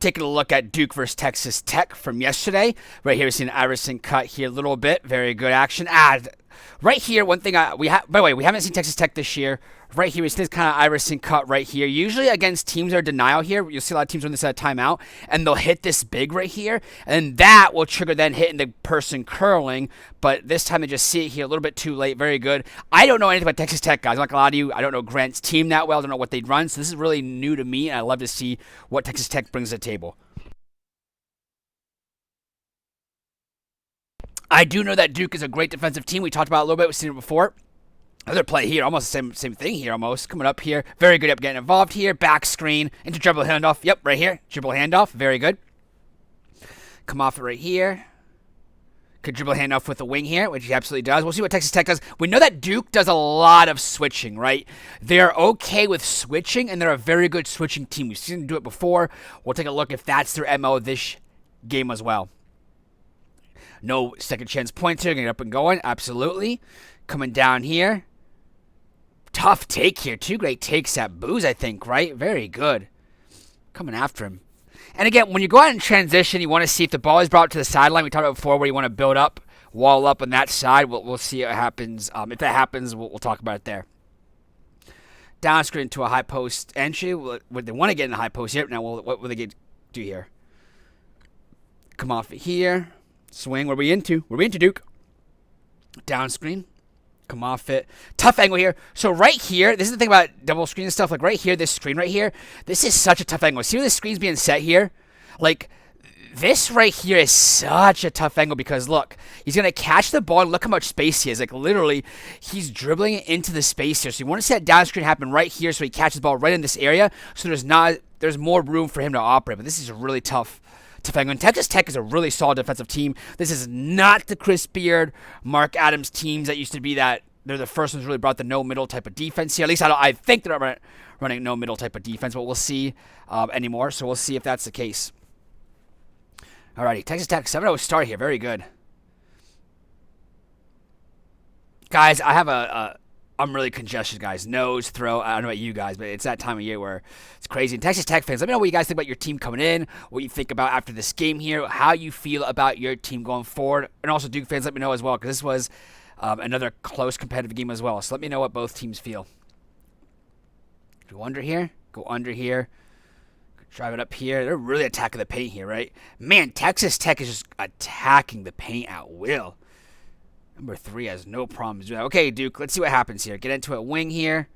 taking a look at Duke versus Texas Tech from yesterday. Right here, we see an Iverson cut here a little bit. Very good action. Right here, one thing by the way, we haven't seen Texas Tech this year. Right here, we see this kind of Iverson cut right here. Usually against teams that are denial here, you'll see a lot of teams run this at a timeout, and they'll hit this big right here, and that will trigger then hitting the person curling. But this time they just see it here a little bit too late. Very good. I don't know anything about Texas Tech, guys. I'm not gonna lie to you. I don't know Grant's team that well. I don't know what they'd run. So this is really new to me, and I love to see what Texas Tech brings to the table. I do know that Duke is a great defensive team. We talked about it a little bit. We've seen it before. Another play here, almost the same thing here, almost coming up here. Very good at getting involved here. Back screen into dribble handoff. Yep, right here, dribble handoff. Very good. Come off it right here. Could dribble handoff with the wing here, which he absolutely does. We'll see what Texas Tech does. We know that Duke does a lot of switching, right? They're okay with switching, and they're a very good switching team. We've seen them do it before. We'll take a look if that's their MO this game as well. No second chance points here. Getting up and going. Absolutely. Coming down here. Tough take here. Two great takes at Booz, I think, right? Very good. Coming after him. And again, when you go out in transition, you want to see if the ball is brought to the sideline. We talked about before where you want to build up, wall up on that side. We'll see what happens. If that happens, we'll talk about it there. Down screen to a high post entry. They want to get in the high post here. Now, what will they do here? Come off it here. Swing. What are we into? What are we into, Duke? Down screen. Come off it. Tough angle here. So right here, this is the thing about double screen and stuff. Like right here, this screen right here, this is such a tough angle. See where the screen's being set here? Like this right here is such a tough angle because look, he's going to catch the ball and look how much space he has. Like literally, he's dribbling it into the space here. So you want to see that down screen happen right here so he catches the ball right in this area. So there's more room for him to operate. But this is a really tough angle. And Texas Tech is a really solid defensive team. This is not the Chris Beard, Mark Adams teams that used to be that they're the first ones really brought the no middle type of defense here. At least I think they're not running no middle type of defense, but we'll see anymore. So we'll see if that's the case. Alrighty, Texas Tech 7-0 start here. Very good. Guys, I have I'm really congested, guys. Nose, throat. I don't know about you guys, but it's that time of year where it's crazy. And Texas Tech fans, let me know what you guys think about your team coming in, what you think about after this game here, how you feel about your team going forward. And also, Duke fans, let me know as well, because this was another close competitive game as well. So let me know what both teams feel. Go under here. Go under here. Drive it up here. They're really attacking the paint here, right? Man, Texas Tech is just attacking the paint at will. Number 3 has no problems doing that. Okay, Duke, let's see what happens here. Get into a wing here.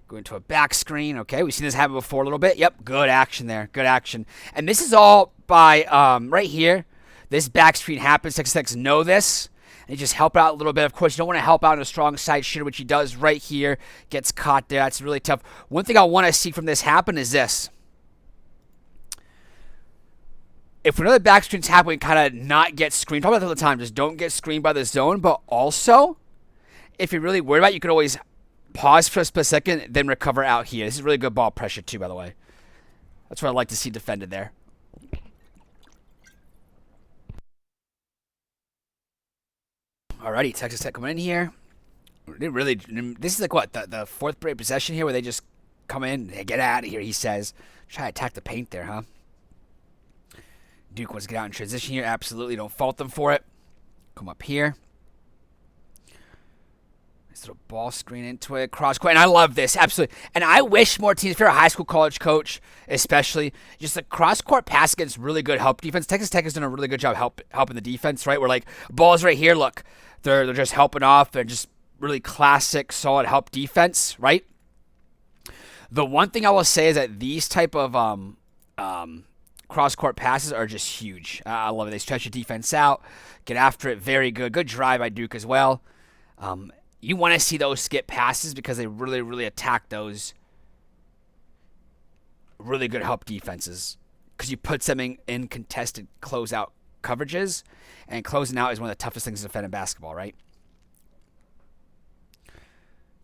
Go into a back screen. Okay, we've seen this happen before a little bit. Yep, good action there. Good action. And this is all by right here. This back screen happens. Texas Tech know this. And you just help out a little bit. Of course, you don't want to help out in a strong side shooter, which he does right here. Gets caught there. That's really tough. One thing I want to see from this happen is this. If another back screen's happening, kind of not get screened. Talk about that all the time. Just don't get screened by the zone. But also, if you're really worried about it, you can always pause for a split second, then recover out here. This is really good ball pressure, too, by the way. That's what I'd like to see defended there. Alrighty, Texas Tech coming in here. This is like what, the fourth break possession here where they just come in, they get out of here, he says. Try to attack the paint there, huh? Duke wants to get out in transition here. Absolutely, don't fault them for it. Come up here. Nice little ball screen into it. Cross court. And I love this. Absolutely. And I wish more teams, if you're a high school college coach, especially, just a cross court pass against really good help defense. Texas Tech has done a really good job helping the defense, right? Where like balls right here, look, they're just helping off. They're just really classic, solid help defense, right? The one thing I will say is that these type of cross-court passes are just huge. I love it. They stretch your defense out, get after it. Very good. Good drive by Duke as well. You want to see those skip passes because they really, really attack those really good help defenses because you put something in contested closeout coverages, and closing out is one of the toughest things to defend in basketball, right?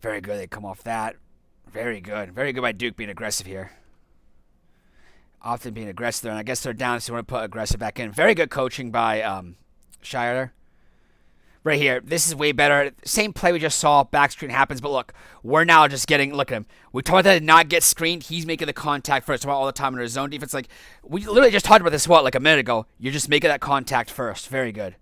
Very good. They come off that. Very good. Very good by Duke being aggressive here. Often being aggressive there, and I guess they're down, so you want to put aggressive back in. Very good coaching by Shire. right here. This is way better. Same play we just saw. Back screen happens, but look, we're now just getting. Look at him. We told that to not get screened. He's making the contact first. All the time in our zone defense. Like we literally just talked about this like a minute ago. You're just making that contact first. Very good.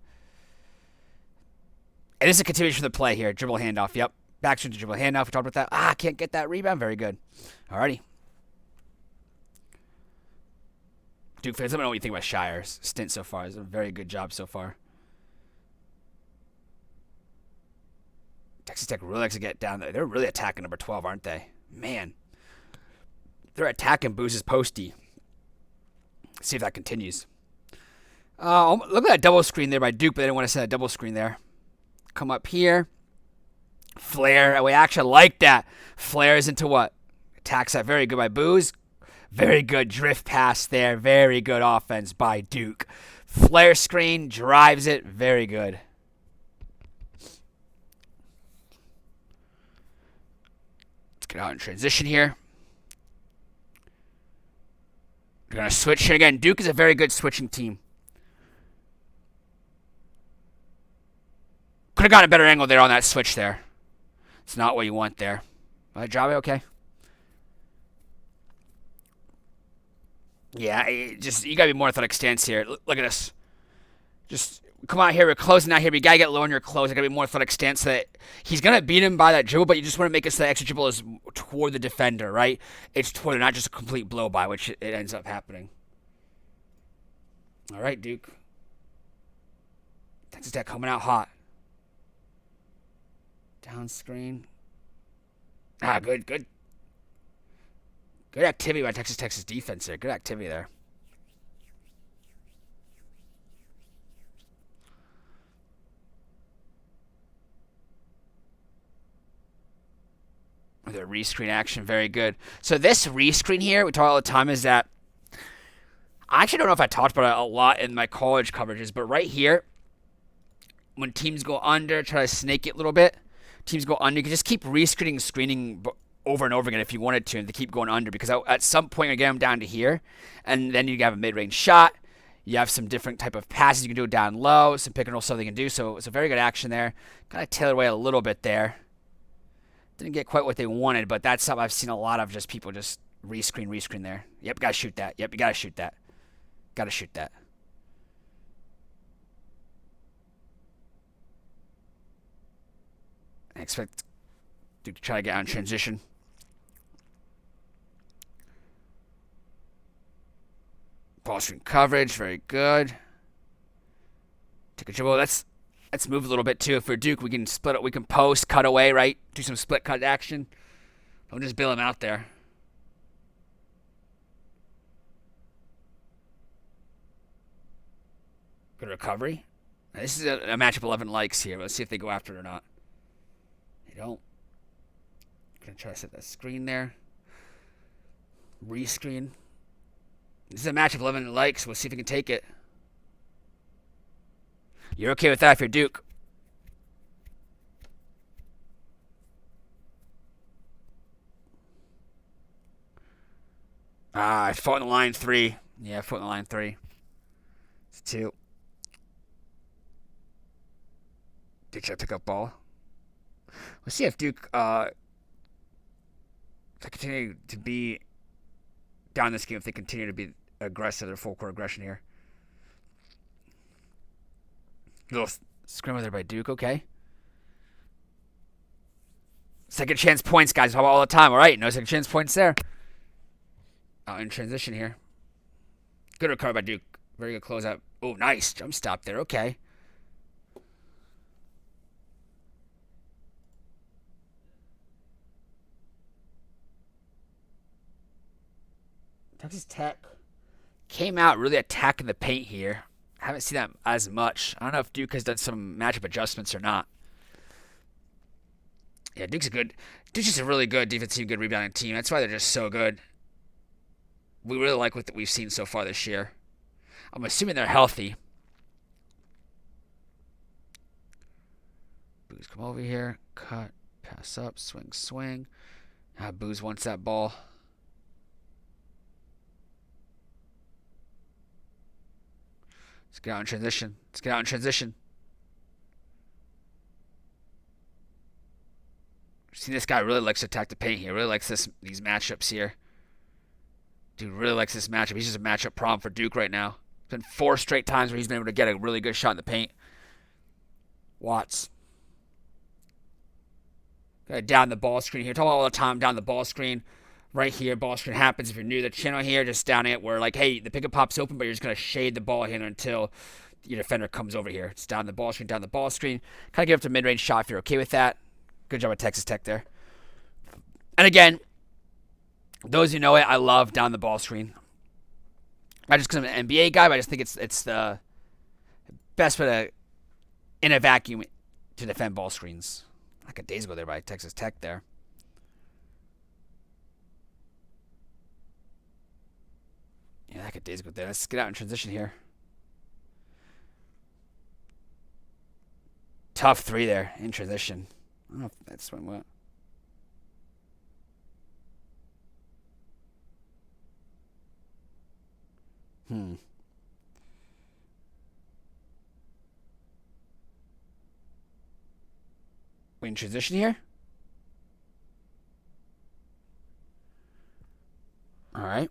And this is a continuation of the play here. Dribble handoff. Yep. Back screen to dribble handoff. We talked about that. Can't get that rebound. Very good. Alrighty. Duke fans, let me know what you think about Shire's stint so far. It's a very good job so far. Texas Tech really likes to get down there. They're really attacking number 12, aren't they? Man. They're attacking Booz's postie. See if that continues. Look at that double screen there by Duke, but they didn't want to send a double screen there. Come up here. Flare. We actually like that. Flares into what? Attacks that. Very good by Booz. Very good drift pass there. Very good offense by Duke. Flare screen. Drives it. Very good. Let's get out in transition here. We're going to switch it again. Duke is a very good switching team. Could have gotten a better angle there on that switch there. It's not what you want there. Java, okay. Yeah, you got to be more athletic stance here. Look at this. Just come out here. We're closing out here. But you got to get low in your close. You got to be more athletic stance so that he's going to beat him by that dribble, but you just want to make it so that extra dribble is toward the defender, right? It's toward, not just a complete blow by, which it ends up happening. All right, Duke. Texas Tech coming out hot. Down screen. Good. Good activity by Texas defense there. Good activity there. The rescreen action, very good. So this rescreen here, we talk all the time, is that I actually don't know if I talked about it a lot in my college coverages, but right here, when teams go under, try to snake it a little bit. Teams go under. You can just keep rescreening and screening over and over again if you wanted to, and to keep going under, because at some point you get them down to here, and then you have a mid-range shot. You have some different type of passes you can do down low, some pick and roll stuff you can do. So it's a very good action there. Kind of tailored away a little bit there. Didn't get quite what they wanted, but that's something I've seen a lot of, just people just rescreen there. Yep, gotta shoot that. Yep, you gotta shoot that. Gotta shoot that. I expect Duke to try to get out in transition. Ball screen coverage, very good. Take a dribble. Let's move a little bit too. For Duke, we can split it. We can post, cut away, right? Do some split cut action. Don't just bail him out there. Good recovery. Now, this is a matchup 11 likes here. Let's see if they go after it or not. They don't. Gonna try to set that screen there. Rescreen. This is a matchup 11 likes. We'll see if we can take it. You're okay with that if you're Duke. I fought in the line 3. Yeah, I fought in the line 3. It's 2. Duke try to pick up ball. Let's see if Duke to continue to be down this game, if they continue to be aggressive, their full court aggression here. Little scrimmer there by Duke, okay. Second chance points, guys. How about all the time? All right, no second chance points there. In transition here. Good recovery by Duke. Very good closeout. Oh, nice. Jump stop there. Okay. Texas Tech came out really attacking the paint here. I haven't seen that as much. I don't know if Duke has done some matchup adjustments or not. Yeah, Duke's just a really good defensive team, good rebounding team. That's why they're just so good. We really like what we've seen so far this year. I'm assuming they're healthy. Booz come over here. Cut. Pass up. Swing. Booz wants that ball. Let's get out in transition. See, this guy really likes to attack the paint here. Really likes these matchups here. Dude really likes this matchup. He's just a matchup problem for Duke right now. It's been 4 straight times where he's been able to get a really good shot in the paint. Watts. Down the ball screen here. Talk all the time down the ball screen. Right here, ball screen happens. If you're new to the channel here, just down it where like, hey, the pick and pop's open, but you're just going to shade the ball here until your defender comes over here. It's down the ball screen, down the ball screen. Kind of give up to mid-range shot if you're okay with that. Good job at Texas Tech there. And again, those who know it, I love down the ball screen. Not just because I'm an NBA guy, but I just think it's the best way to, in a vacuum, to defend ball screens. Like a days ago there by Texas Tech there. Yeah, like a days ago there. Let's get out in transition here. Tough 3 there in transition. I don't know if that's what. We in transition here? All right.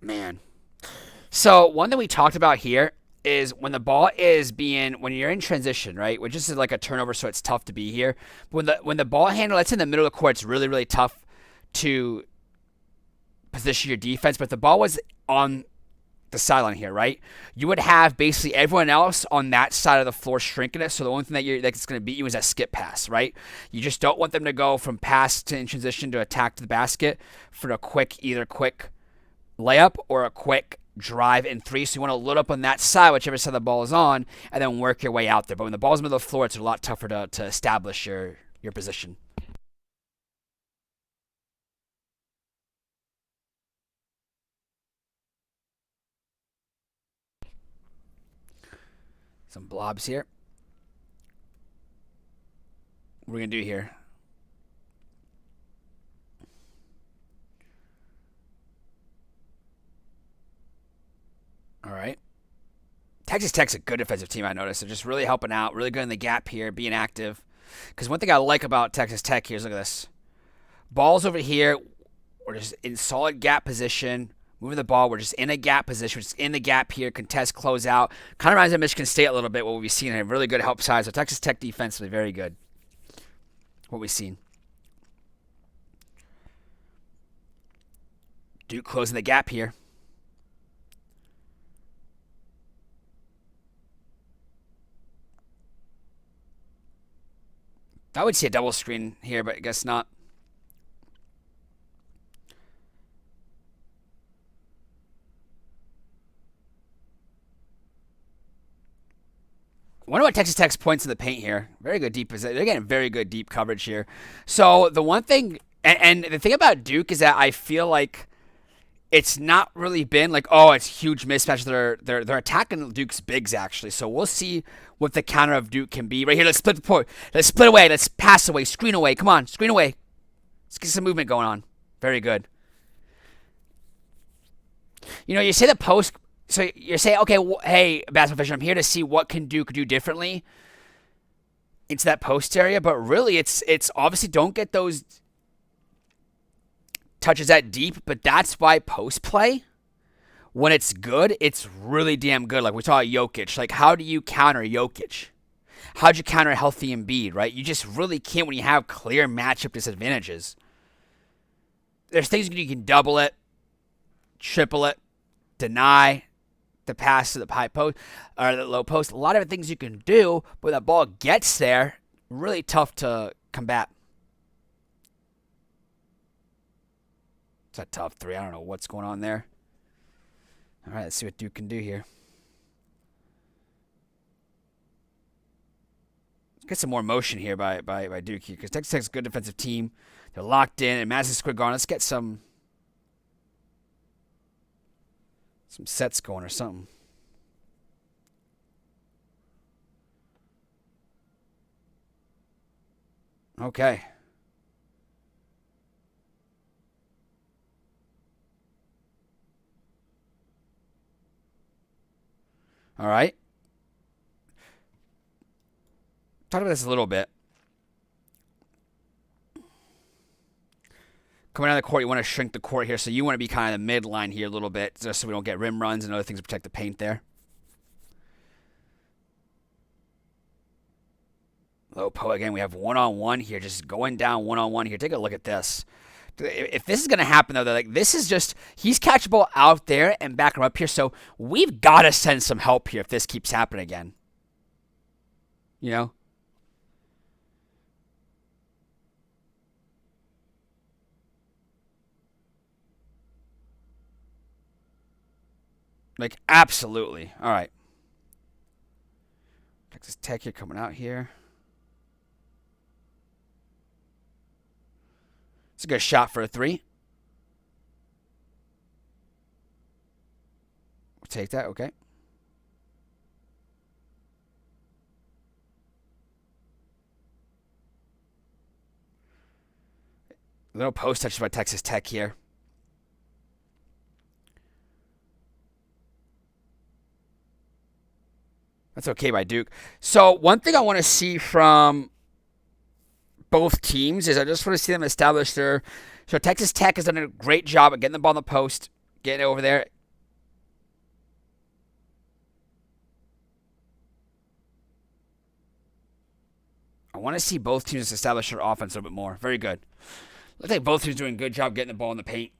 Man. So one thing we talked about here is when the ball is when you're in transition, right? Which is like a turnover, so it's tough to be here. But when the ball handle, that's in the middle of the court, it's really, really tough to position your defense. But if the ball was on the sideline here, right? You would have basically everyone else on that side of the floor shrinking it. So the only thing that's going to beat you is that skip pass, right? You just don't want them to go from pass to in transition to attack to the basket for either quick layup or a quick drive in 3. So you want to load up on that side, whichever side the ball is on, and then work your way out there. But when the ball's in the middle of the floor, it's a lot tougher to establish your position. Some blobs here. What are we going to do here? All right. Texas Tech's a good defensive team, I noticed. They're just really helping out, really good in the gap here, being active. Because one thing I like about Texas Tech here is, look at this. Ball's over here. We're just in solid gap position. Moving the ball. We're just in a gap position. We're just in the gap here. Contest, close out. Kind of reminds me of Michigan State a little bit, what we've seen here. Really good help side. So Texas Tech defensively, very good. What we've seen. Duke closing the gap here. I would see a double screen here, but I guess not. I wonder what Texas Tech's points in the paint here. Very good deep. They're getting very good deep coverage here. So the one thing, and the thing about Duke is that I feel like it's not really been like, oh, it's huge mismatch. They're attacking Duke's bigs actually. So we'll see what the counter of Duke can be. Right here, let's split the point. Let's split away. Let's pass away. Screen away. Come on, screen away. Let's get some movement going on. Very good. You know, you say the post. So you're saying, okay, hey, basketball official, I'm here to see what can Duke do differently into that post area. But really, it's obviously don't get those touches that deep. But that's why post play, when it's good, it's really damn good. Like we saw Jokic. Like, how do you counter Jokic? How'd you counter a healthy Embiid, right? You just really can't when you have clear matchup disadvantages. There's things you can double it, triple it, deny the pass to the high post or the low post. A lot of things you can do, but when that ball gets there, really tough to combat. It's a tough 3. I don't know what's going on there. All right, let's see what Duke can do here. Let's get some more motion here by Duke here, because Texas Tech's a good defensive team. They're locked in, and Madison Square Garden. Let's get some sets going or something. Okay. All right. Talk about this a little bit. Coming down the court, you want to shrink the court here, so you want to be kind of the midline here a little bit, just so we don't get rim runs and other things to protect the paint there. Low post again. We have one-on-one here, just going down one-on-one here. Take a look at this. If this is going to happen, though, like this is just, he's catchable out there and back him up here, so we've got to send some help here if this keeps happening again. You know? Like, absolutely. All right. Texas Tech here coming out here. It's a good shot for a three. We'll take that, okay. Little post touches by Texas Tech here. That's okay by Duke. So one thing I want to see from both teams is I just want to see them establish their... So Texas Tech has done a great job at getting the ball in the post, getting it over there. I want to see both teams establish their offense a little bit more. Very good. Looks like both teams doing a good job getting the ball in the paint.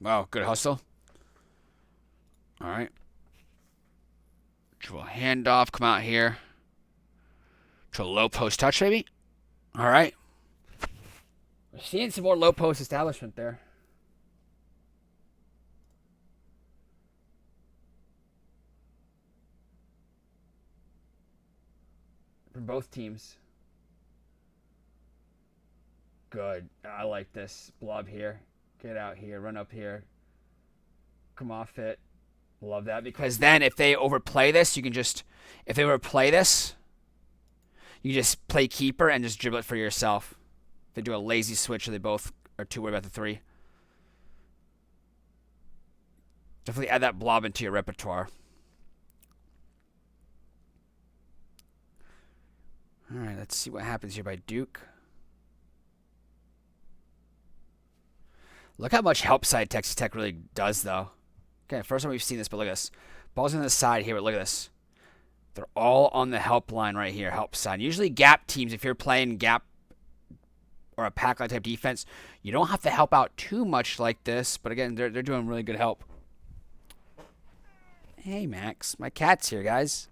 Wow, good hustle. All right. Dribble handoff, come out here. To a low post touch, maybe? All right. We're seeing some more low post establishment there. From both teams. Good. I like this. Blob here. Get out here. Run up here. Come off it. Love that. Because then if they overplay this, you can just... If they overplay this, you just play keeper and just dribble it for yourself. If they do a lazy switch or they both are too worried about the three. Definitely add that blob into your repertoire. All right, let's see what happens here by Duke. Look how much help side Texas Tech really does, though. Okay, first time we've seen this, but look at this. Ball's on the side here, but look at this. They're all on the help line right here, help side. Usually gap teams, if you're playing gap or a pack line type defense, you don't have to help out too much like this. But again, they're doing really good help. Hey, Max. My cat's here, guys.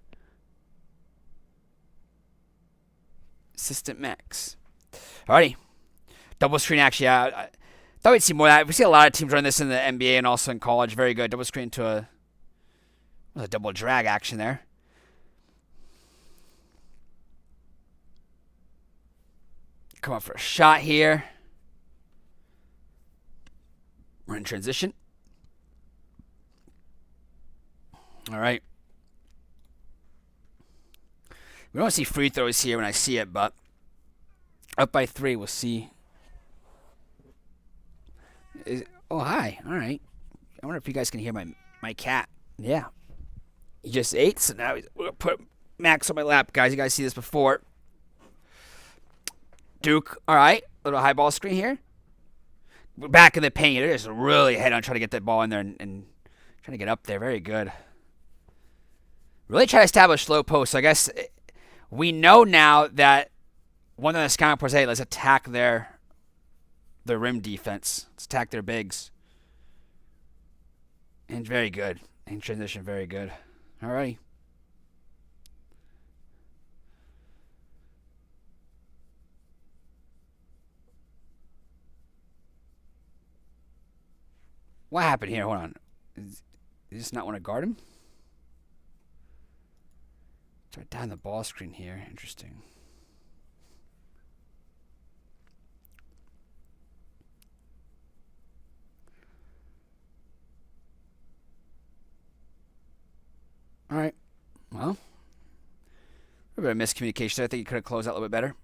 Assistant Max. Alrighty. Double screen, actually. I thought we'd see more of that. We see a lot of teams run this in the NBA and also in college. Very good. Double screen to a double drag action there. Come up for a shot here. We're in transition. All right. We don't see free throws here when I see it, but up by 3, we'll see. Oh, hi. All right. I wonder if you guys can hear my cat. Yeah. He just ate, so now we're going to put Max on my lap. Guys, you guys see this before. Duke, all right. Little high ball screen here. We're back in the paint. They're just really head on trying to get that ball in there and trying to get up there. Very good. Really try to establish low post. So I guess we know now that one of the scouting reports, hey, let's attack their rim defense. Let's attack their bigs. And very good. In transition, very good. All righty. What happened here? Hold on. Is he just not want to guard him? Try down the ball screen here. Interesting. All right. Well, a bit of miscommunication. I think you could have closed out a little bit better.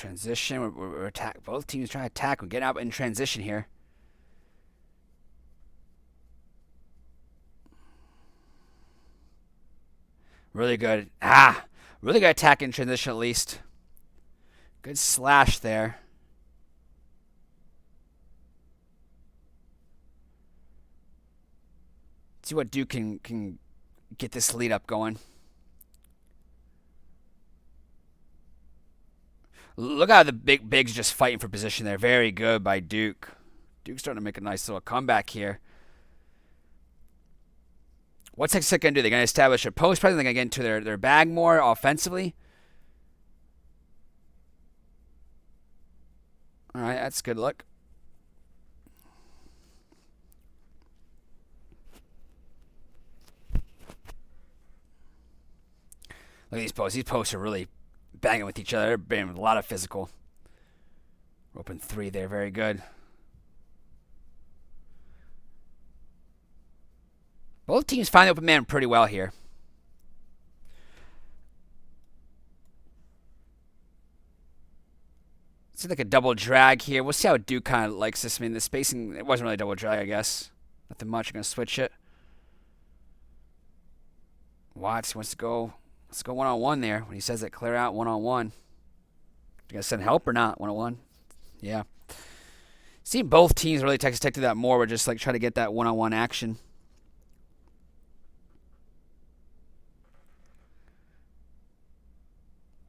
Transition. We're attack. Both teams trying to attack. We're getting out in transition here. Really good. Really good attack in transition at least. Good slash there. See what Duke can get this lead up going. Look how the bigs just fighting for position there. Very good by Duke. Duke's starting to make a nice little comeback here. What's Texas Tech going to do? They're going to establish a post presence. They're going to get into their bag more offensively. All right, that's good look. Look at these posts. These posts are really banging with each other. They're banging with a lot of physical. Open 3 there. Very good. Both teams find the open man pretty well here. It's like a double drag here. We'll see how Duke kind of likes this. I mean, the spacing, it wasn't really a double drag, I guess. Nothing much. I'm going to switch it. Watts wants to go. Let's go one-on-one there. When he says that, clear out one-on-one. You guys send help or not? One-on-one? Yeah. Seeing both teams really Texas Tech do that more. We're just like trying to get that one-on-one action.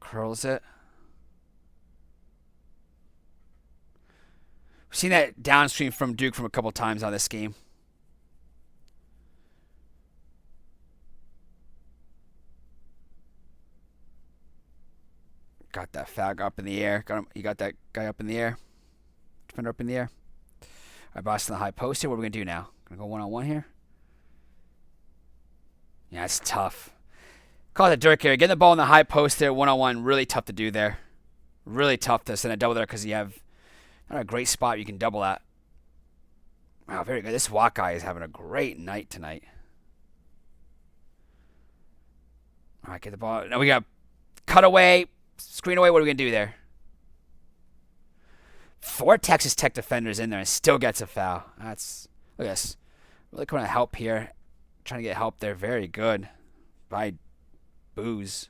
Curls it. We've seen that downstream from Duke from a couple times on this game. Got that fag up in the air. You got that guy up in the air. Defender up in the air. All right, Boston, the high post here. What are we going to do now? Going to go one-on-one here? Yeah, it's tough. Call it a Dirk here. Getting the ball in the high post there, one-on-one. Really tough to do there. Really tough to send a double there because you have not a great spot you can double at. Wow, very good. This Watt guy is having a great night tonight. All right, get the ball. Now we got cutaway, screen away. What are we going to do there? 4 Texas Tech defenders in there and still gets a foul. That's, look at this. Really coming to help here. Trying to get help there. Very good by Booze.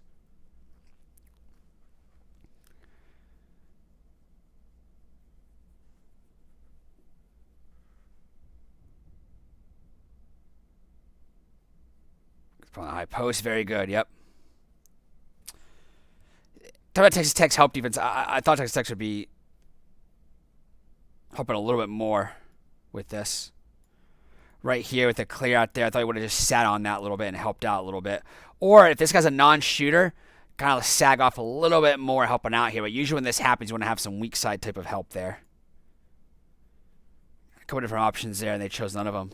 On the high post, very good. Yep. Talk about Texas Tech's help defense. I thought Texas Tech would be helping a little bit more with this. Right here with the clear out there, I thought he would have just sat on that a little bit and helped out a little bit. Or if this guy's a non-shooter, kind of sag off a little bit more helping out here. But usually when this happens, you want to have some weak side type of help there. A couple different options there, and they chose none of them.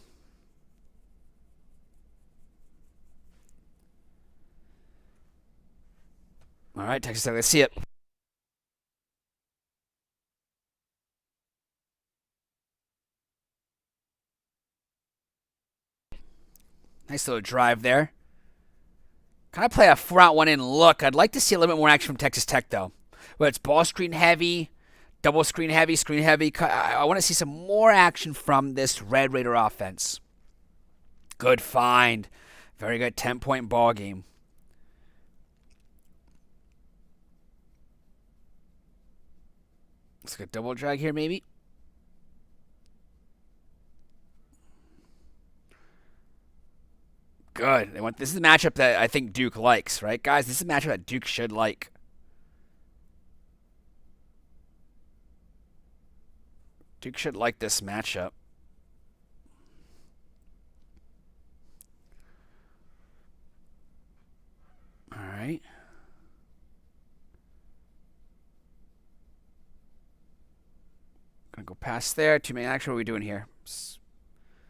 All right, Texas Tech, let's see it. Nice little drive there. Kind of play a 4-out-1-in look. I'd like to see a little bit more action from Texas Tech, though. Whether it's ball screen heavy, double screen heavy, screen heavy. I want to see some more action from this Red Raider offense. Good find. Very good 10-point ball game. Let's get double drag here, maybe. Good. This is the matchup that I think Duke likes, right, guys? This is a matchup that Duke should like. Duke should like this matchup. All right. Gonna go past there. 2-man action. What are we doing here?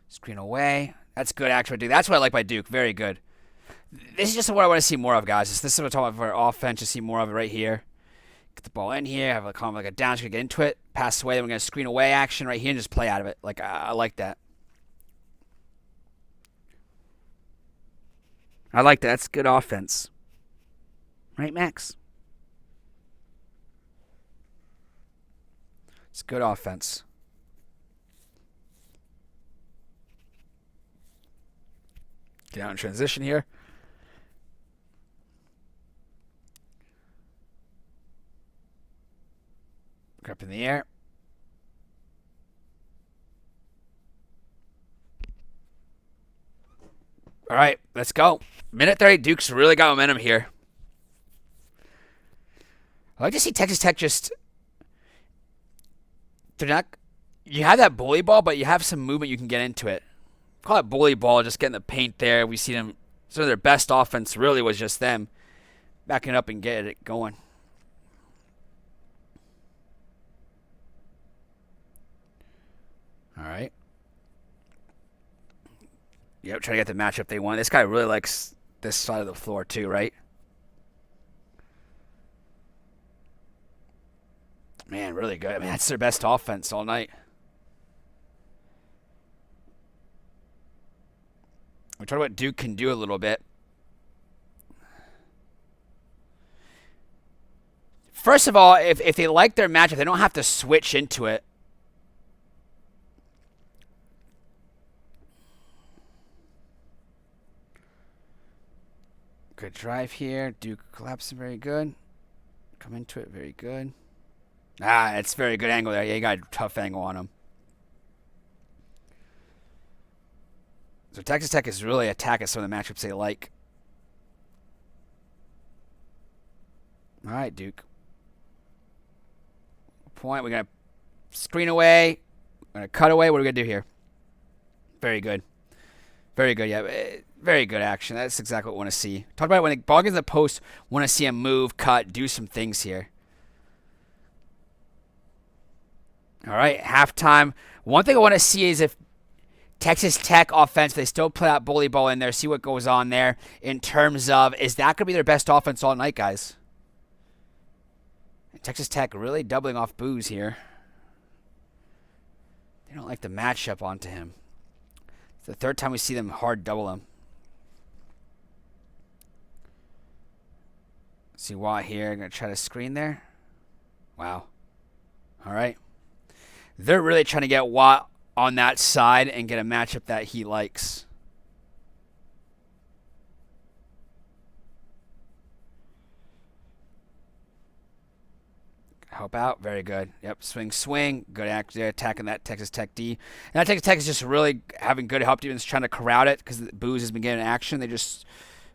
Screen away. That's good action. That's what I like by Duke. Very good. This is just what I want to see more of, guys. This is what I'm talking about for offense. Just see more of it right here. Get the ball in here. Have a kind of like a down. Get into it. Pass away. Then we're gonna screen away action right here and just play out of it. Like I like that. I like that. That's good offense. Right, Max? It's good offense. Get out in transition here. Up in the air. All right, let's go. Minute 30, Duke's really got momentum here. I like to see Texas Tech just... They're not... You have that bully ball, but you have some movement you can get into it. Call it bully ball, just getting the paint there. We see them... Some of their best offense really was just them backing up and getting it going. All right. Yep, trying to get the matchup they want. This guy really likes this side of the floor too, right? Man, really good. I mean, that's their best offense all night. We talked about Duke can do a little bit. First of all, if they like their matchup, they don't have to switch into it. Good drive here. Duke collapsing very good. Come into it very good. Ah, it's very good angle there. Yeah, you got a tough angle on him. So Texas Tech is really attacking some of the matchups they like. All right, Duke. Point. We're going to screen away. We're going to cut away. What are we going to do here? Very good. Very good, yeah. Very good action. That's exactly what we want to see. Talk about it when the ball gets in the post, want to see him move, cut, do some things here. All right, halftime. One thing I want to see is if Texas Tech offense, they still play that bully ball in there, see what goes on there in terms of, is that going to be their best offense all night, guys? And Texas Tech really doubling off Booz here. They don't like the matchup onto him. It's the third time we see them hard double him. See Watt here. Going to try to screen there. Wow. All right. They're really trying to get Watt on that side and get a matchup that he likes. Help out. Very good. Yep. Swing, swing. Good act there. Attacking that Texas Tech D. And that Texas Tech is just really having good help defense, trying to corral it because Booz has been getting action. They just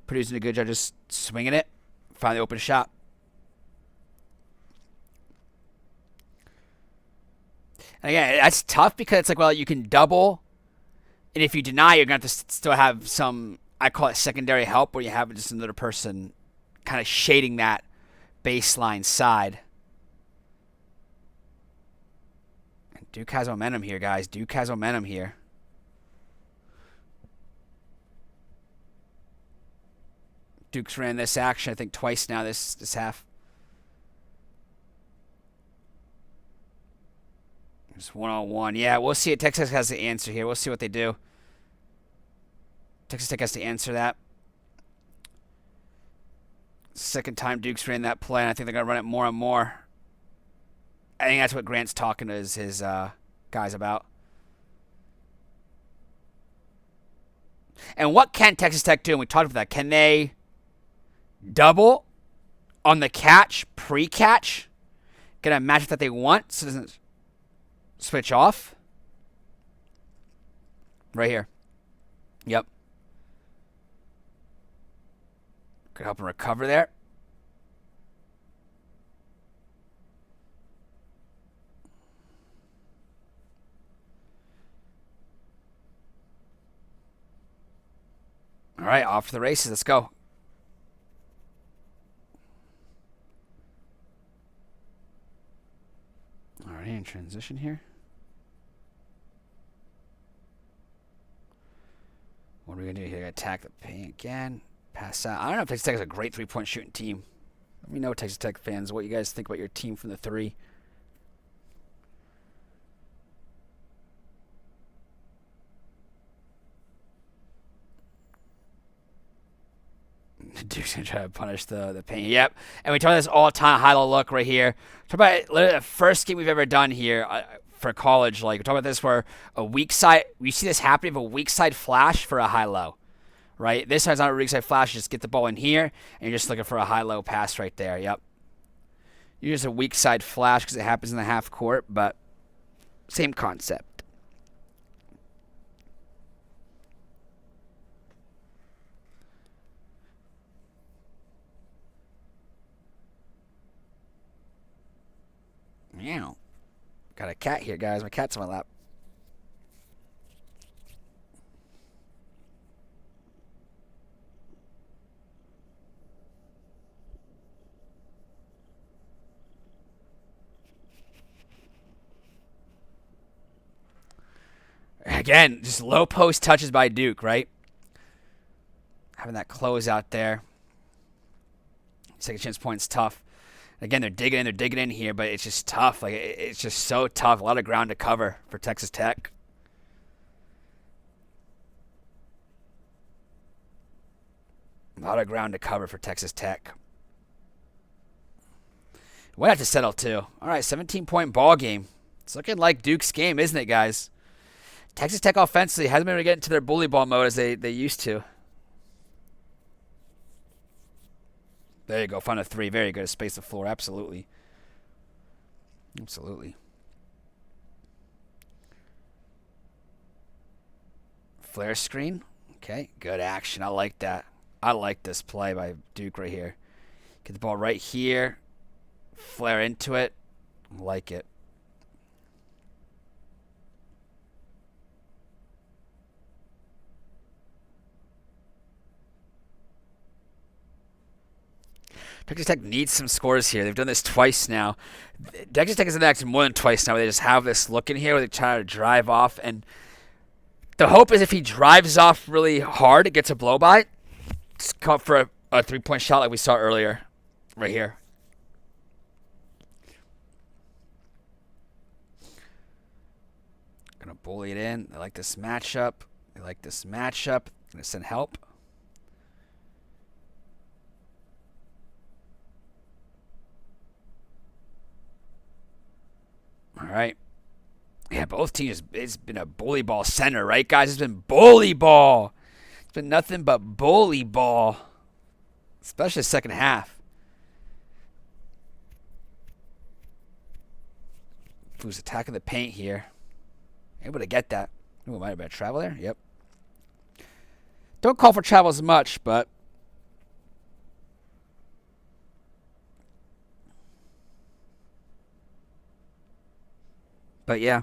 producing a good job just swinging it. Finally open shot. And again, that's tough because it's like, well, you can double. And if you deny, you're going to have to still have some, I call it secondary help, where you have just another person kind of shading that baseline side. And Duke has momentum here, guys. Duke has momentum here. Duke's ran this action, I think, twice now this half. Just one-on-one. Yeah, we'll see it. Texas has the answer here. We'll see what they do. Texas Tech has to answer that. Second time Duke's ran that play, and I think they're going to run it more and more. I think that's what Grant's talking to his guys about. And what can Texas Tech do? And we talked about that. Can they double on the catch, pre-catch? Get a matchup that they want so it doesn't switch off. Right here. Yep. Could help him recover there. All right, off to the races. Let's go. All right, in transition here. What are we going to do here? Attack the paint again. Pass out. I don't know if Texas Tech is a great three-point shooting team. Let me know, Texas Tech fans, what you guys think about your team from the three. Duke's going to try to punish the paint. Yep. And we talk about this all-time high-low look right here. Talk about literally the first game we've ever done here for college. Like, we're talking about this where a weak side, we see this happening of a weak side flash for a high-low. Right? This side's not a weak side flash. You just get the ball in here, and you're just looking for a high-low pass right there. Yep. You're just a weak side flash because it happens in the half court, but same concept. Meow. Got a cat here, guys. My cat's on my lap. Again, just low post touches by Duke, right? Having that close out there. Second chance point's tough. Again, they're digging in here, but it's just tough. Like, it's just so tough. A lot of ground to cover for Texas Tech. A lot of ground to cover for Texas Tech. We'll have to settle, too. All right, 17-point ball game. It's looking like Duke's game, isn't it, guys? Texas Tech offensively hasn't been able to get into their bully ball mode as they used to. There you go. Find a three. Very good. Space the floor. Absolutely. Absolutely. Flare screen. Okay. Good action. I like that. I like this play by Duke right here. Get the ball right here. Flare into it. I like it. Texas Tech needs some scores here. They've done this twice now. Texas Tech has done actually more than twice now where they just have this look in here where they try to drive off. And the hope is if he drives off really hard, it gets a blow by. It's caught for a three-point shot like we saw earlier right here. Going to bully it in. They like this matchup. Going to send help. All right. Yeah, both teams, it's been a bully ball center, right, guys? It's been bully ball. It's been nothing but bully ball, especially the second half. Who's attacking the paint here? Able to get that. Ooh, might have been a travel there. Yep. Don't call for travel as much, but yeah.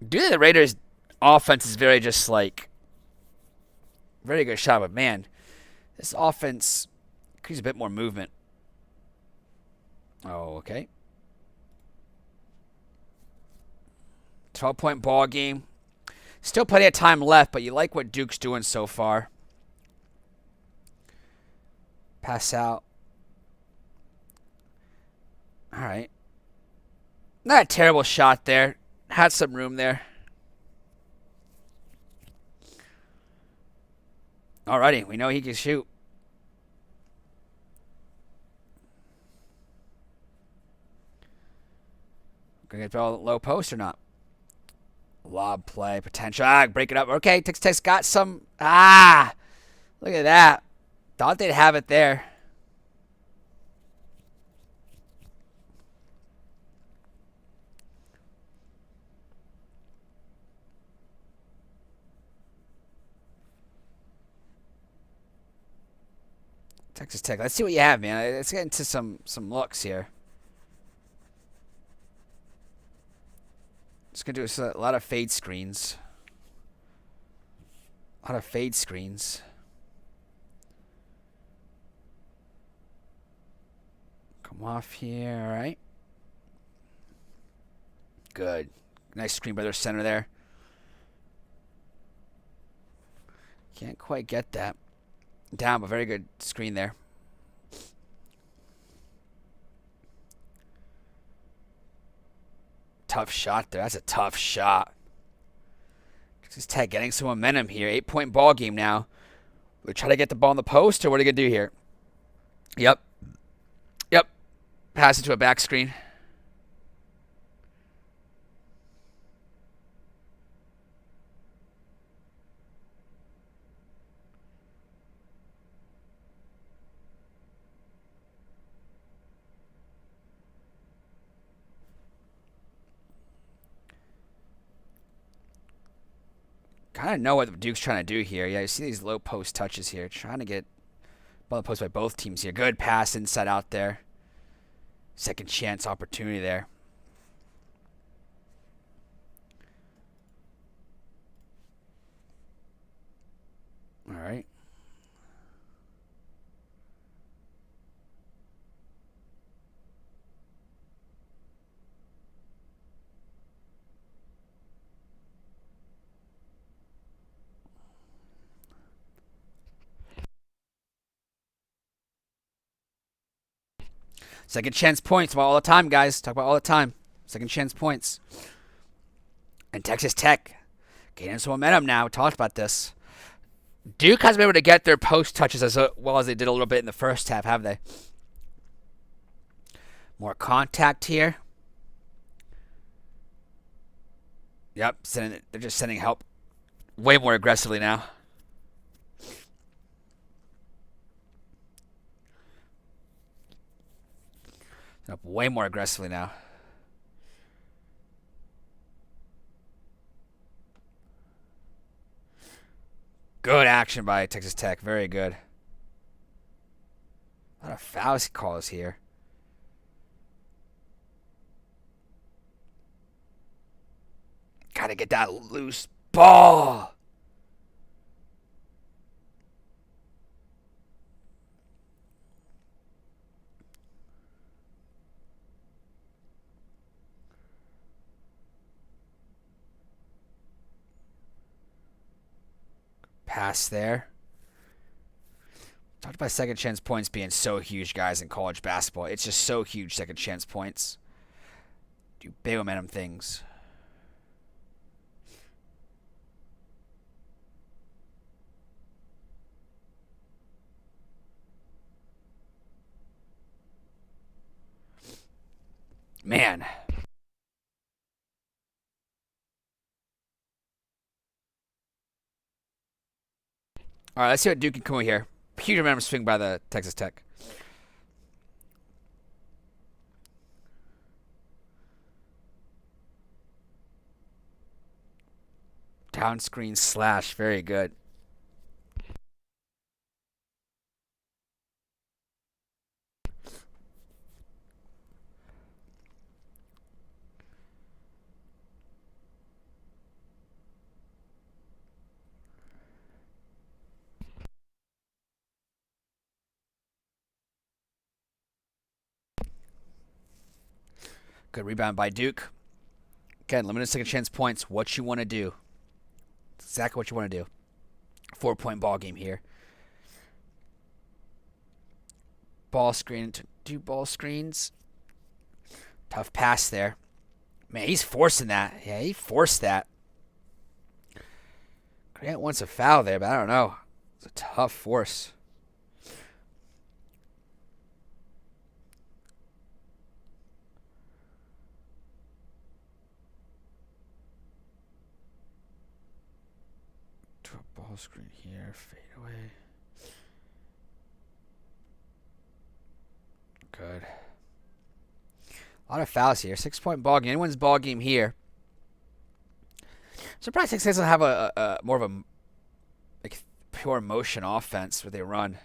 Due to the Raiders' offense is very just like very good shot, but man, this offense could use a bit more movement. Oh, okay. 12-point ball game. Still plenty of time left, but you like what Duke's doing so far. Pass out. All right. Not a terrible shot there. Had some room there. Alrighty, we know he can shoot. Gonna get low post or not? Lob play potential. Break it up. Okay, Texas Tech's got some. Look at that. Thought they'd have it there. Texas Tech. Let's see what you have, man. Let's get into some looks here. Just going to do a lot of fade screens. Come off here. All right. Good. Nice screen by their center there. Can't quite get that. Down, but very good screen there. Tough shot there. That's a tough shot. Texas Tech getting some momentum here. 8-point ball game now. We try to get the ball in the post, or what are you going to do here? Yep. Yep. Pass it to a back screen. Kind of know what Duke's trying to do here. Yeah, you see these low post touches here. Trying to get ball in the post by both teams here. Good pass inside out there. Second chance opportunity there. All right. Second chance points. About all the time, guys. Talk about all the time. Second chance points. And Texas Tech gaining some momentum now. We talked about this. Duke hasn't been able to get their post touches as well as they did a little bit in the first half, have they? More contact here. Yep, they're just sending help way more aggressively now. Up way more aggressively now. Good action by Texas Tech. Very good. A lot of fouls calls here. Gotta get that loose ball. Pass there. Talked about second chance points being so huge, guys, in college basketball. It's just so huge, second chance points. Do big momentum things. Man. All right, let's see what Duke can come here. Huge momentum swing by the Texas Tech. Down screen slash. Very good. Good rebound by Duke. Again, limited second chance points. What you want to do. Exactly what you want to do. 4-point ball game here. Ball screen. 2 ball screens. Tough pass there. Man, he's forcing that. Yeah, he forced that. Grant wants a foul there, but I don't know. It's a tough force. To a ball screen here. Fade away. Good. A lot of fouls here. 6-point ball game. Anyone's ball game here. Surprised Texas doesn't have a more of a like pure motion offense where they run.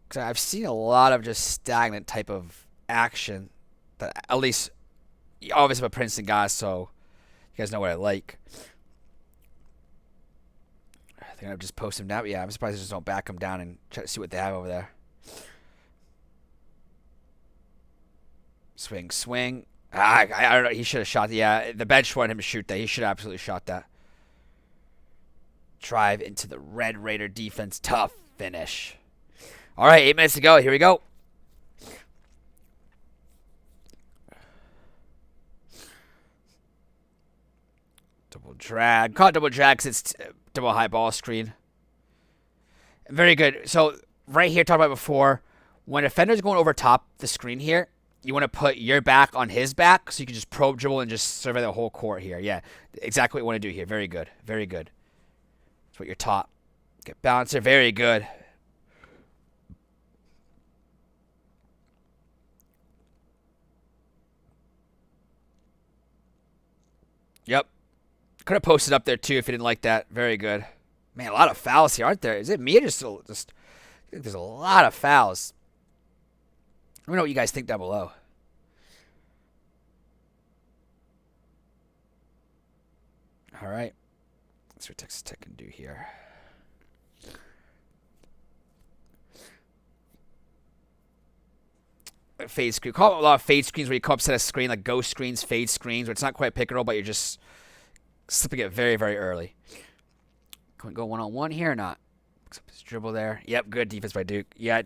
Because I've seen a lot of just stagnant type of action. That at least, obviously, I'm a Princeton guy, so you guys know what I like. I think I've just posted them down. Yeah, I'm surprised they just don't back them down and try to see what they have over there. Swing, swing. I don't know. He should have shot. Yeah, the bench wanted him to shoot that. He should have absolutely shot that. Drive into the Red Raider defense. Tough finish. All right, 8 minutes to go. Here we go. Double drag. Call it double drag because it's double high ball screen. Very good. So right here, talked about before, when a defender's going over top the screen here, you want to put your back on his back so you can just probe dribble and just survey the whole court here. Yeah, exactly what you want to do here. Very good. Very good. That's what you're taught. Get bouncer. Very good. Yep. Could have posted up there too if you didn't like that. Very good. Man, a lot of fouls here, aren't there? Is it me or just I think there's a lot of fouls. Let me know what you guys think down below. All right. Let's see what Texas Tech can do here. Fade screen. Call it a lot of fade screens where you come up set a screen like ghost screens, fade screens, where it's not quite pick and roll, but you're just slipping it very, very early. Can we go one-on-one here or not? Dribble there. Yep, good defense by Duke. Yeah.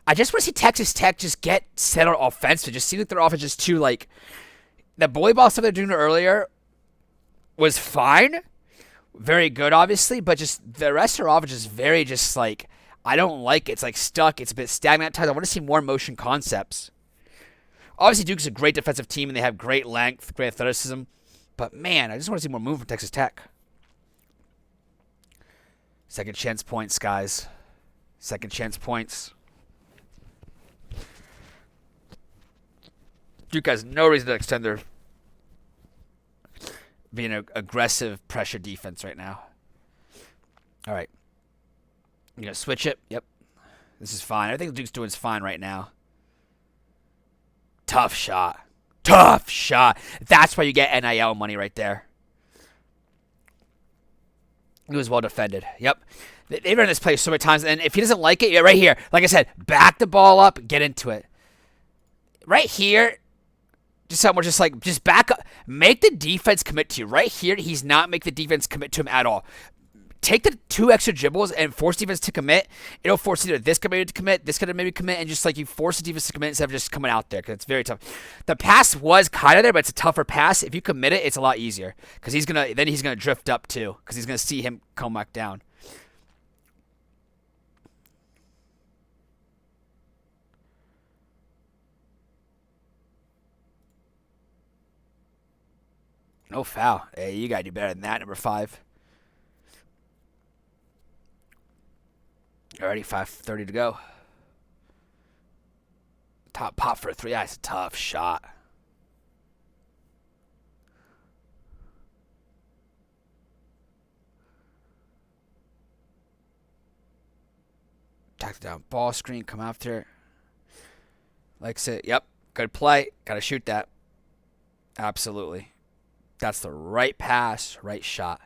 I just want to see Texas Tech just get settled offensive. Just seems like their offense is too, like, the bully ball stuff they're doing earlier was fine. Very good, obviously, but just the rest of their offense is very just, like, I don't like it. It's, like, stuck. It's a bit stagnant at times. I want to see more motion concepts. Obviously, Duke's a great defensive team, and they have great length, great athleticism. But, man, I just want to see more movement from Texas Tech. Second chance points, guys. Second chance points. Duke has no reason to extend their being an aggressive pressure defense right now. All right. You gonna switch it? Yep. This is fine. I think Duke's doing fine right now. Tough shot. Tough shot. That's why you get NIL money right there. He was well defended. Yep. They run this play so many times, and if he doesn't like it, yeah, right here, like I said, back the ball up, get into it. Right here, just back up, make the defense commit to you. Right here, he's not making the defense commit to him at all. Take the 2 extra dribbles and force defense to commit. It'll force either this guy maybe to commit, this guy to maybe commit, and just like you force the defense to commit instead of just coming out there because it's very tough. The pass was kind of there, but it's a tougher pass. If you commit it, it's a lot easier because he's gonna drift up too because he's gonna see him come back down. No foul. Hey, you gotta do better than that. Number 5. Alrighty, 5:30 to go. Top pop for a 3. It's a tough shot. Tack it down. Ball screen. Come after. Likes it. Yep. Good play. Gotta shoot that. Absolutely. That's the right pass, right shot.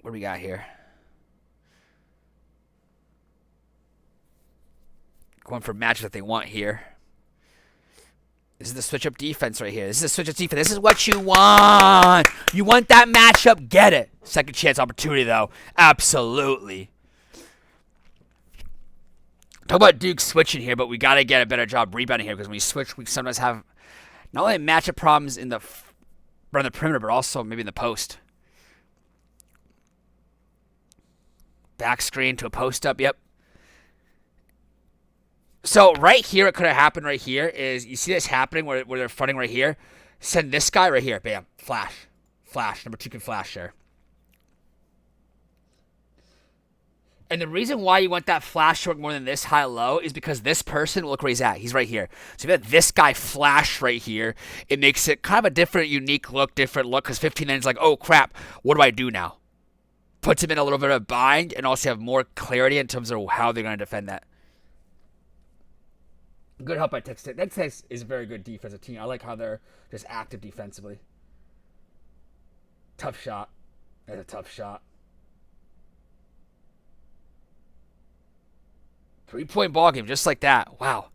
What do we got here? Going for matches that they want here. This is the switch-up defense right here. This is the switch-up defense. This is what you want. You want that matchup? Get it. Second chance opportunity, though. Absolutely. Talk about Duke switching here, but we got to get a better job rebounding here because when we switch, we sometimes have not only matchup problems in the around the perimeter, but also maybe in the post. Back screen to a post up. Yep. So right here, what could have happened right here is you see this happening where they're fronting right here. Send this guy right here. Bam. Flash. Flash. Number 2 can flash there. And the reason why you want that flash to work more than this high-low is because this person, look where he's at. He's right here. So if you have this guy flash right here, it makes it kind of a different, unique look, different look, because 15 is like, oh, crap, what do I do now? Puts him in a little bit of a bind and also have more clarity in terms of how they're going to defend that. Good help by Texas Tech. Texas is a very good defensive team. I like how they're just active defensively. Tough shot. That's a tough shot. 3-point ball game, just like that. Wow.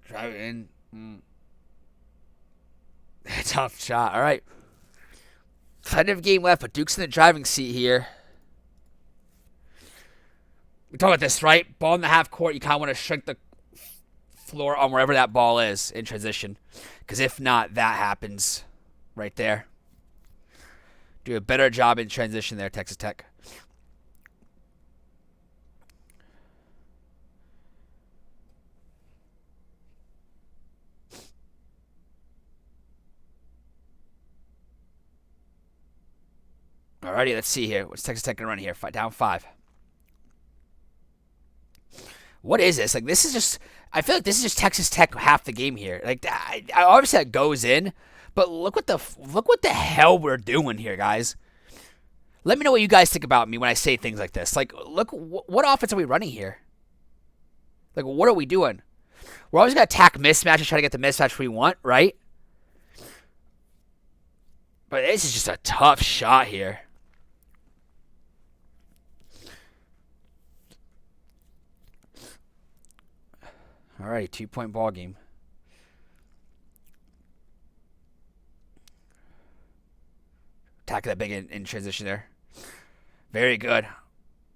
Drive it in. Tough shot. All right. Plenty of game left, but Duke's in the driving seat here. We talk about this, right? Ball in the half court, you kind of want to shrink the floor on wherever that ball is in transition. Because if not, that happens right there. Do a better job in transition there, Texas Tech. Alrighty, let's see here. What's Texas Tech going to run here? Down 5. What is this? Like, this is just... I feel like this is just Texas Tech half the game here. Like, obviously that goes in, but look what the hell we're doing here, guys. Let me know what you guys think about me when I say things like this. Like, look, what offense are we running here? Like, what are we doing? We're always going to attack mismatches, try to get the mismatch we want, right? But this is just a tough shot here. Alrighty, 2-point ball game. Attack that big in transition there. Very good.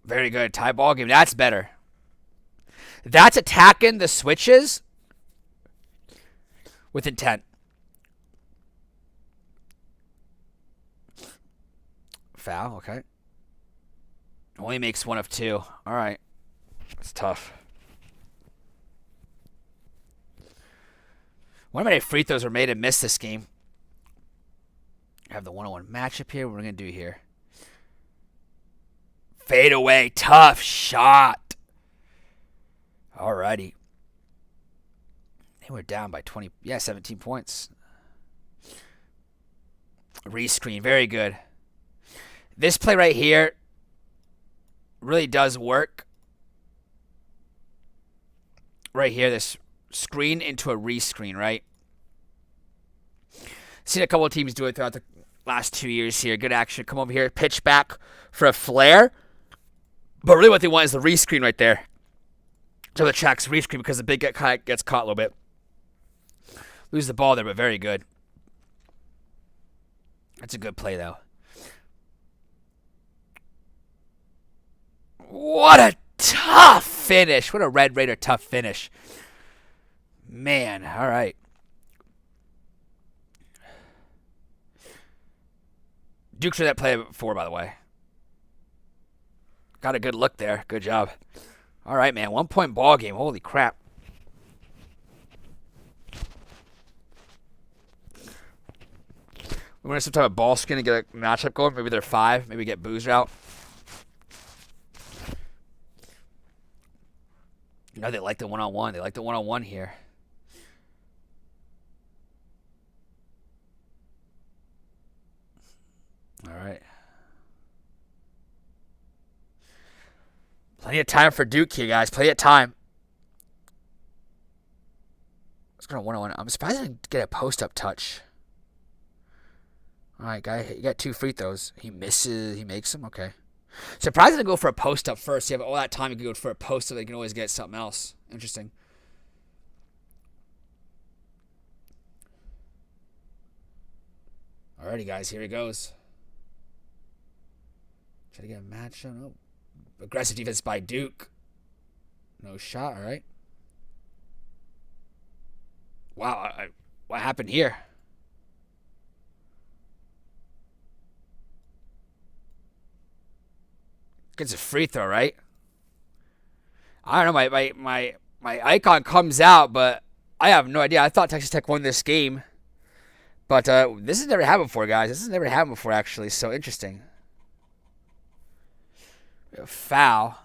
Very good. Tie ball game. That's better. That's attacking the switches with intent. Foul, okay. Only makes 1 of 2. All right. It's tough. Wonder how many free throws were made and missed this game. I have the 1-on-1 matchup here. What are we going to do here? Fade away. Tough shot. Alrighty. They were down by 20. Yeah, 17 points. Rescreen. Very good. This play right here really does work. Right here, this screen into a rescreen, right? Seen a couple of teams do it throughout the last 2 years here. Good action. Come over here, pitch back for a flare. But really what they want is the rescreen right there. So the tracks rescreen because the big guy gets caught a little bit. Lose the ball there, but very good. That's a good play, though. What a tough finish. What a Red Raider tough finish. Man, all right. Duke's for that play before, by the way. Got a good look there. Good job. All right, man. 1-point ball game. Holy crap. We're going to some type of ball screen and get a matchup going. Maybe they're 5. Maybe get Boozer out. You know, they like the 1-on-1. They like the 1-on-1 here. All right. Plenty of time for Duke here, guys. Plenty of time. Let's go to 1-on-1. I'm surprised I didn't get a post-up touch. All right, guy. You got 2 free throws. He misses. He makes them. Okay. Surprised to go for a post-up first. You have all that time. You can go for a post-up. You can always get something else. Interesting. Alrighty, guys. Here he goes. Try to get a match on. Oh. Aggressive defense by Duke. No shot, all right. Wow, what happened here? Gets a free throw, right? I don't know, my icon comes out, but I have no idea. I thought Texas Tech won this game. But this has never happened before, guys. This has never happened before, actually. So interesting. Foul.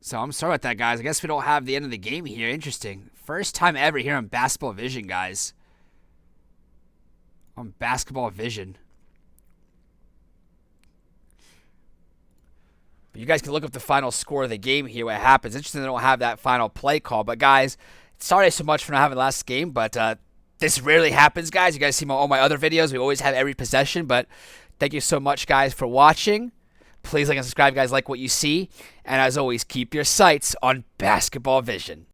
So I'm sorry about that, guys. I guess we don't have the end of the game here. Interesting. First time ever here on Basketball Vision, guys. On Basketball Vision. But you guys can look up the final score of the game here, what happens. Interesting they don't have that final play call. But, guys, sorry so much for not having the last game. But this rarely happens, guys. You guys see all my other videos. We always have every possession. But thank you so much, guys, for watching. Please like and subscribe, guys. Like what you see. And as always, keep your sights on basketball vision.